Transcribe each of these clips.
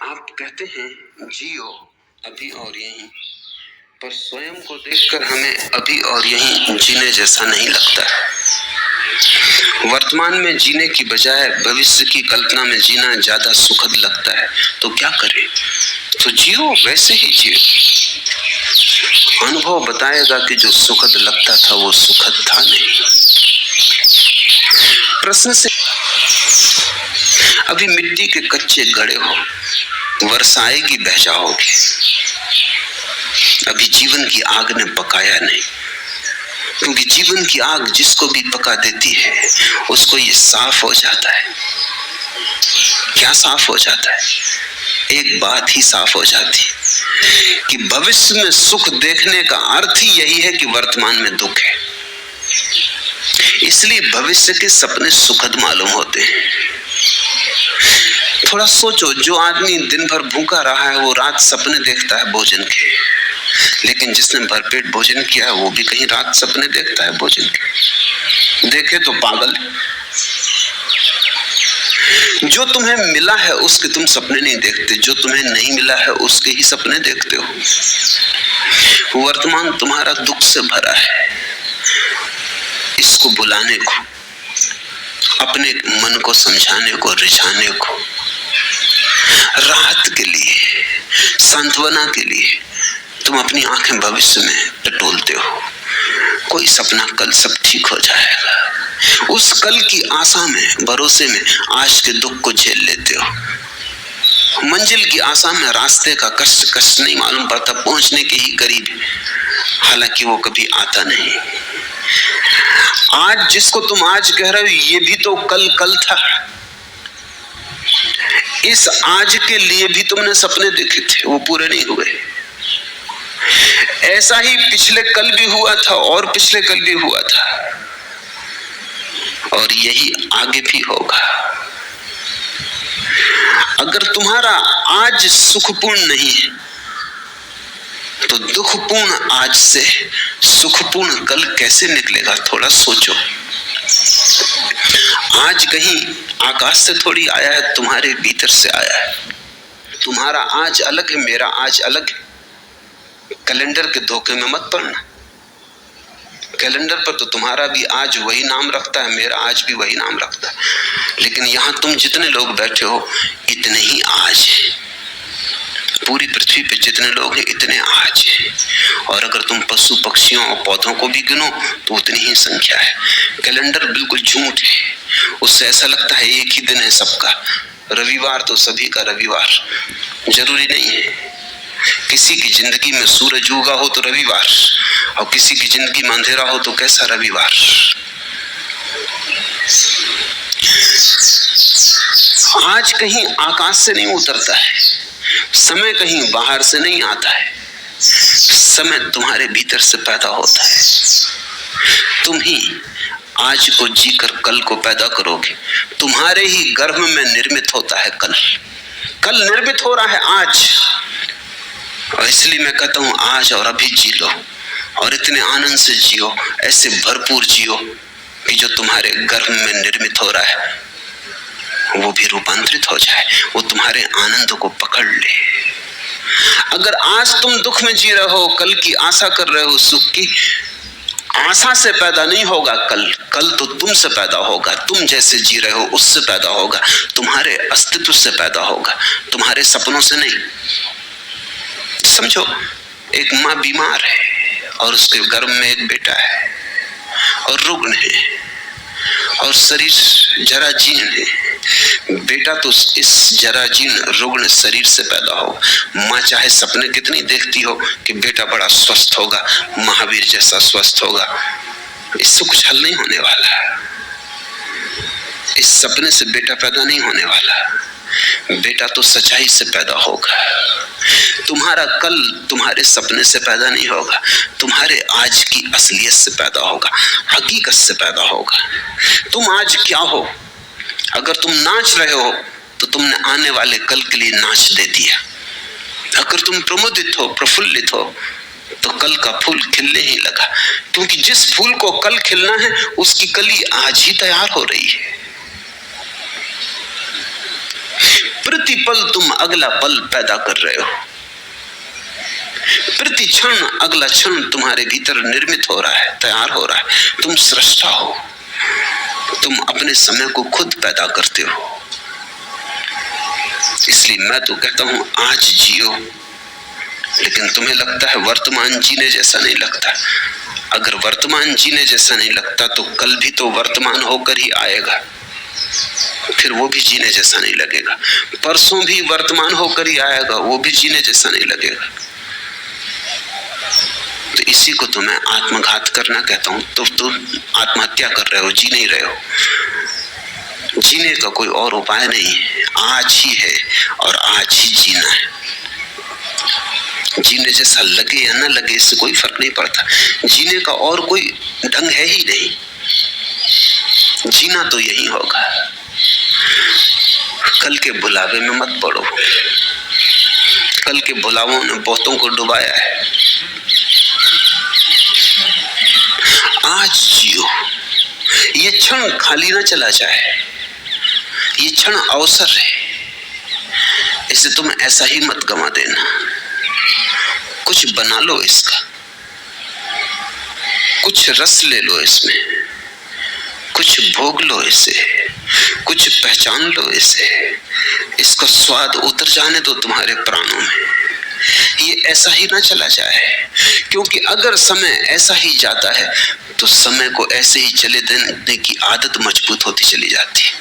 आप कहते हैं जियो अभी और यहीं, पर स्वयं को देखकर हमें अभी और यहीं जीने जैसा नहीं लगता है। वर्तमान में जीने की बजाय भविष्य की कल्पना में जीना ज्यादा सुखद लगता है। तो क्या करें? तो जियो, वैसे ही जियो। अनुभव बताएगा कि जो सुखद लगता था वो सुखद था नहीं। प्रश्न से अभी मिट्टी के कच्चे गड़े हो, वर्षा आएगी बह जाओगे। अभी जीवन की आग ने पकाया नहीं, क्योंकि जीवन की आग जिसको भी पका देती है उसको ये साफ हो जाता है। क्या साफ हो जाता है? एक बात ही साफ हो जाती कि भविष्य में सुख देखने का अर्थ ही यही है कि वर्तमान में दुख है। इसलिए भविष्य के सपने सुखद मालूम होते हैं। थोड़ा सोचो, जो आदमी दिन भर भूखा रहा है वो रात सपने देखता है भोजन के, लेकिन जिसने भरपेट भोजन किया है वो भी कहीं रात सपने देखता है भोजन के। देखे तो पागल। जो तुम्हें मिला है उसके तुम सपने नहीं देखते, जो तुम्हें नहीं मिला है उसके ही सपने देखते हो। वर्तमान तुम्हारा दुख से भरा है। इसको भुलाने को, अपने मन को समझाने को, रिझाने को, राहत के लिए, सांत्वना के लिए तुम अपनी आंखें भविष्य में टटोलते हो। कोई सपना, कल सब ठीक हो जाएगा। उस कल की आशा में, भरोसे में आज के दुख को झेल लेते हो। मंजिल की आशा में रास्ते का कष्ट नहीं मालूम पड़ता, पहुंचने के ही करीब, हालांकि वो कभी आता नहीं। आज जिसको तुम आज कह रहे हो ये भी तो कल था। इस आज के लिए भी तुमने सपने देखे थे, वो पूरे नहीं हुए। ऐसा ही पिछले कल भी हुआ था और पिछले कल भी हुआ था, और यही आगे भी होगा। अगर तुम्हारा आज सुखपूर्ण नहीं है तो दुखपूर्ण आज से सुखपूर्ण कल कैसे निकलेगा? थोड़ा सोचो। आज कहीं आकाश से थोड़ी आया है, तुम्हारे भीतर से आया है। तुम्हारा आज अलग है, मेरा आज अलग है। कैलेंडर के धोखे में मत पड़ना। कैलेंडर पर तो तुम्हारा भी आज वही नाम रखता है, मेरा आज भी वही नाम रखता है, लेकिन यहां तुम जितने लोग बैठे हो इतने ही आज है। पूरी पृथ्वी पे जितने लोग हैं इतने आज हैं। और अगर तुम पशु पक्षियों और पौधों को भी गिनो तो उतनी ही संख्या है। कैलेंडर बिल्कुल झूठ है। उससे ऐसा लगता है एक ही दिन है सबका। रविवार तो सभी का रविवार जरूरी नहीं है। किसी की जिंदगी में सूरज उगा हो तो रविवार, और किसी की जिंदगी में अंधेरा हो तो कैसा रविवार। आज कहीं आकाश से नहीं उतरता है, समय कहीं बाहर से नहीं आता है। समय तुम्हारे भीतर से पैदा होता है। तुम ही आज को जीकर कल को पैदा करोगे। तुम्हारे ही गर्भ में निर्मित होता है कल। कल निर्मित हो रहा है आज, और इसलिए मैं कहता हूं आज और अभी जी लो, और इतने आनंद से जियो, ऐसे भरपूर जियो कि जो तुम्हारे गर्भ में निर्मित हो रहा है वो भी रूपांतरित हो जाए, वो तुम्हारे आनंद को पकड़ ले। अगर आज तुम दुख में जी रहे हो, कल की आशा कर रहे हो सुख की, आशा से पैदा नहीं होगा कल तो तुमसे पैदा होगा। तुम जैसे जी रहे हो उससे पैदा होगा, तुम्हारे अस्तित्व से पैदा होगा, तुम्हारे सपनों से नहीं। समझो, एक माँ बीमार है और उसके गर्भ में एक बेटा है और रुग्ण है और शरीर जराजीर्ण है। बेटा तो इस जराजीर्ण रुग्ण शरीर से पैदा हो। माँ चाहे सपने कितनी देखती हो कि बेटा बड़ा स्वस्थ होगा, महावीर जैसा स्वस्थ होगा, इससे कुछ हल नहीं होने वाला। इस सपने से बेटा पैदा नहीं होने वाला। बेटा तो सच्चाई से पैदा होगा। तुम्हारा कल तुम्हारे सपने से पैदा नहीं होगा, तुम्हारे आज की असलियत से पैदा होगा, हकीकत से पैदा होगा। तुम आज क्या हो? अगर तुम नाच रहे हो तो तुमने आने वाले कल के लिए नाच दे दिया। अगर तुम प्रमोदित हो, प्रफुल्लित हो, तो कल का फूल खिलने ही लगा, क्योंकि जिस फूल को कल खिलना है उसकी कली आज ही तैयार हो रही है। प्रतिपल तुम अगला पल पैदा कर रहे हो, प्रति क्षण अगला क्षण तुम्हारे भीतर निर्मित हो रहा है, तैयार हो रहा है। तुम सृष्टा हो, तुम अपने समय को खुद पैदा करते हो। इसलिए मैं तो कहता हूं आज जियो, लेकिन तुम्हें लगता है वर्तमान जीने जैसा नहीं लगता। अगर वर्तमान जीने जैसा नहीं लगता तो कल भी तो वर्तमान होकर ही आएगा, फिर वो भी जीने जैसा नहीं लगेगा। परसों भी वर्तमान होकर ही आएगा, वो भी जीने जैसा नहीं लगेगा। तो इसी को तो मैं आत्मघात करना कहता हूं। तो तुम आत्महत्या कर रहे हो, जी नहीं रहे हो। जीने का कोई और उपाय नहीं है, आज ही है और आज ही जीना है। जीने जैसा लगे या न लगे इससे कोई फर्क नहीं पड़ता। जीने का और कोई ढंग है ही नहीं, जीना तो यही होगा। कल के बुलावे में मत पड़ो, कल के बुलावों ने बहुतों को डुबाया है। आज जियो, ये क्षण खाली ना चला जाए, ये क्षण अवसर है, इसे तुम ऐसा ही मत गंवा देना। कुछ बना लो इसका, कुछ रस ले लो इसमें, कुछ भोग लो इसे, कुछ पहचान लो इसे, इसका स्वाद उतर जाने दो तुम्हारे प्राणों में। ये ऐसा ही ना चला जाए, क्योंकि अगर समय ऐसा ही जाता है तो समय को ऐसे ही चले देने की आदत मजबूत होती चली जाती है।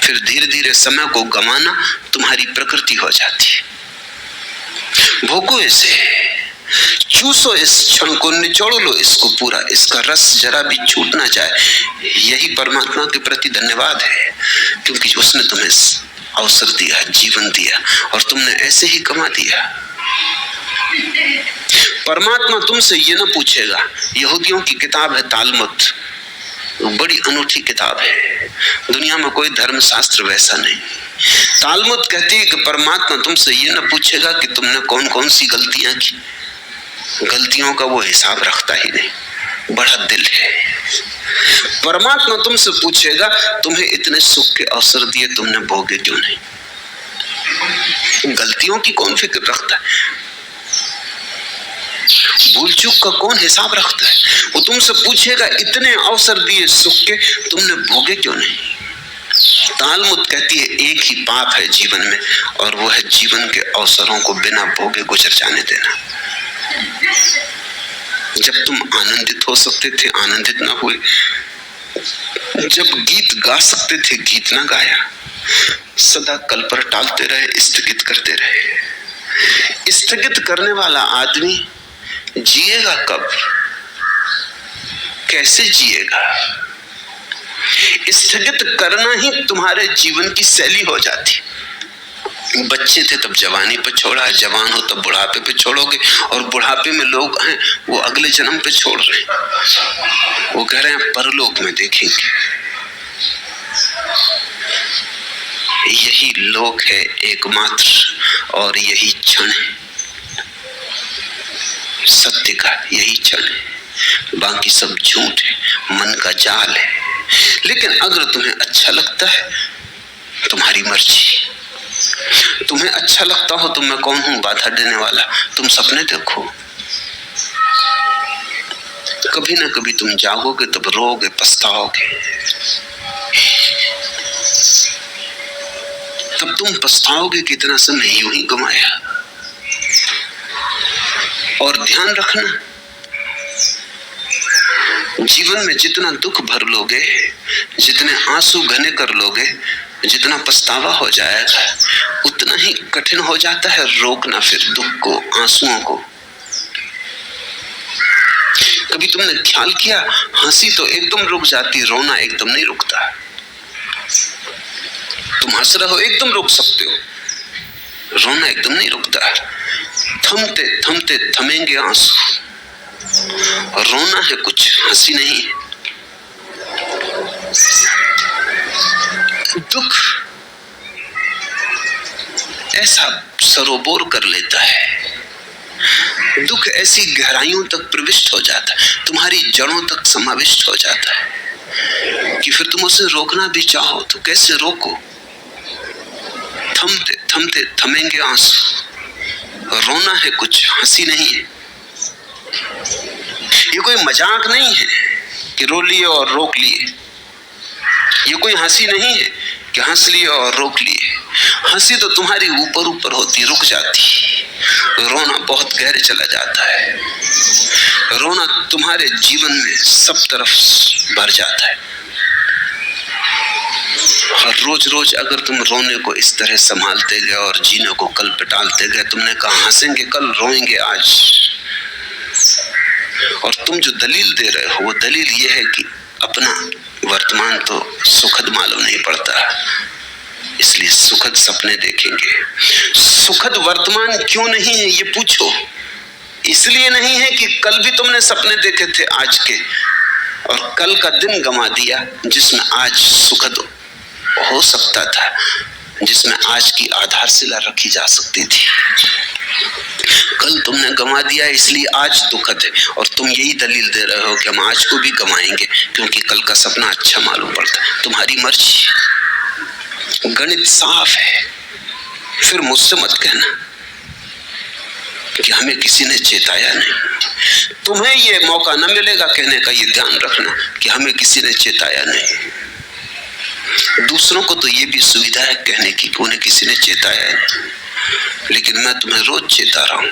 फिर धीरे धीरे समय को गंवाना तुम्हारी प्रकृति हो जाती है। भोगो इसे, चूसो इस क्षण को, निचोड़ लो इसको पूरा, इसका रस जरा भी छूट ना जाए। यही परमात्मा के प्रति धन्यवाद है, क्योंकि उसने तुम्हें अवसर दिया, जीवन दिया, और तुमने ऐसे ही गंवा दिया। परमात्मा तुमसे ये न पूछेगा। यहूदियों की किताब है तालमुद, बड़ी अनूठी किताब है, दुनिया में कोई धर्मशास्त्र वैसा नहीं। तालमुद कहती है कि परमात्मा तुमसे ये न पूछेगा कि तुमने कौन कौन सी गलतियां की, गलतियों का वो हिसाब रखता ही नहीं, बड़ा दिल है। परमात्मा तुमसे पूछेगा तुम्हें इतने सुख के अवसर दिए, तुमने भोगे क्यों नहीं? गलतियों की कौन फिक्र रखता है? भूल चूक का कौन हिसाब रखता है? वो तुमसे पूछेगा इतने अवसर दिए सुख के, तुमने भोगे क्यों नहीं? तालमुद कहती है एक ही पाप है जीवन में, और वो है जीवन के अवसरों को बिना भोगे गुजर जाने देना। जब तुम आनंदित हो सकते थे आनंदित ना हुए, जब गीत गा सकते थे गीत ना गाया, सदा कल पर टालते रहे, स्थगित करते रहे। स्थगित करने वाला आदमी जिएगा कब, कैसे जिएगा? स्थगित करना ही तुम्हारे जीवन की शैली हो जाती। बच्चे थे तब जवानी पे छोड़ा, जवान हो तब बुढ़ापे पे छोड़ोगे, और बुढ़ापे में लोग हैं वो अगले जन्म पे छोड़ रहे हैं, वो कह रहे हैं परलोक में देखेंगे। यही लोक है एकमात्र, और यही क्षण है सत्य का, यही क्षण है, बाकी सब झूठ है, मन का जाल है। लेकिन अगर तुम्हें अच्छा लगता है, तुम्हारी मर्जी। तुम्हें अच्छा लगता हो तो मैं कौन हूं बाधा देने वाला? तुम सपने देखो, कभी ना कभी तुम जागोगे, तब रोओगे, पछताओगे। तब तुम पछताओगे कि इतना समय यूं ही गंवाया। और ध्यान रखना, जीवन में जितना दुख भर लोगे, जितने आंसू घने कर लोगे, जितना पछतावा हो जाएगा, उतना ही कठिन हो जाता है रोकना फिर दुख को, आंसुओं को। कभी तुमने ख्याल किया, हंसी तो एकदम रुक जाती, रोना एकदम नहीं रुकता। तुम हंस रहे हो एकदम रुक सकते हो, रोना एकदम नहीं रुकता। थमते थमते थमेंगे आंसू, रोना है कुछ, हंसी नहीं। दुख ऐसा सरोबोर कर लेता है, दुख ऐसी गहराइयों तक प्रविष्ट हो जाता है, तुम्हारी जड़ों तक समाविष्ट हो जाता है कि फिर तुम उसे रोकना भी चाहो तो कैसे रोको? थमते थमते थमेंगे आंसू। रोना है कुछ, हंसी नहीं है। ये कोई मजाक नहीं है कि रो लिए और रोक लिए। ये कोई हंसी नहीं है कि हंस लिए और रोक लिए। हंसी तो तुम्हारी ऊपर ऊपर होती, रुक जाती। रोना बहुत गहरे चला जाता है। रोना तुम्हारे जीवन में सब तरफ भर जाता है। और रोज रोज अगर तुम रोने को इस तरह संभालते गए और जीने को कल पे टालते गए, तुमने कहा हंसेंगे कल, रोएंगे आज, और तुम जो दलील दे रहे हो वो दलील ये है कि अपना वर्तमान तो सुखद मालूम नहीं पड़ता, इसलिए सुखद सपने देखेंगे। सुखद वर्तमान क्यों नहीं है ये पूछो। इसलिए नहीं है कि कल भी तुमने सपने देखे थे आज के, और कल का दिन गंवा दिया जिसमें आज सुखद हो सकता था, जिसमें आज की आधारशिला रखी जा सकती थी। कल तुमने गंवा दिया इसलिए आज दुखद है, और तुम यही दलील दे रहे हो कि हम आज को भी गंवाएंगे क्योंकि कल का सपना अच्छा मालूम पड़ता है। तुम्हारी मर्जी, गणित साफ है। फिर मुझसे मत कहना कि हमें किसी ने चेताया नहीं। तुम्हें ये मौका न मिलेगा कहने का, ये ध्यान रखना कि हमें किसी ने चेताया नहीं। दूसरों को तो ये भी सुविधा है कहने की कि उन्हें किसी ने चेताया है, लेकिन मैं तुम्हें रोज चेता रहा हूं